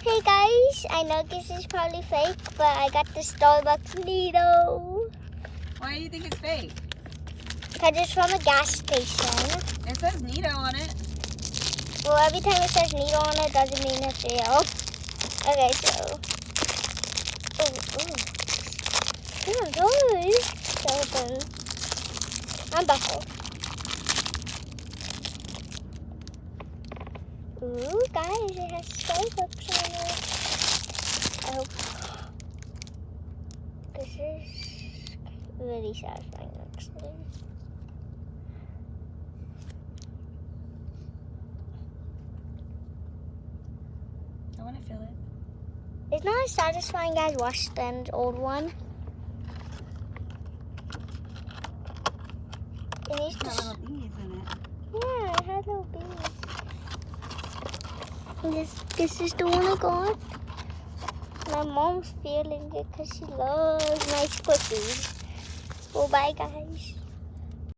Hey guys, I know this is probably fake, but I got the Starbucks Nero. Why do you think it's fake? Because it's from a gas station. It says Nero on it. Well, every time it says Nero on it, doesn't mean it's real. Okay, so. Oh, sorry. So open. I'm buckled. Ooh, guys, it has Starbucks on it. I hope. This is really satisfying, actually. I want to feel it. It's not as satisfying as Washington's old one. It needs It's got to. little bees in it. Yeah, it had little bees. This is the one I got. My mom's feeling it because she loves nice cookies. Well, bye, guys.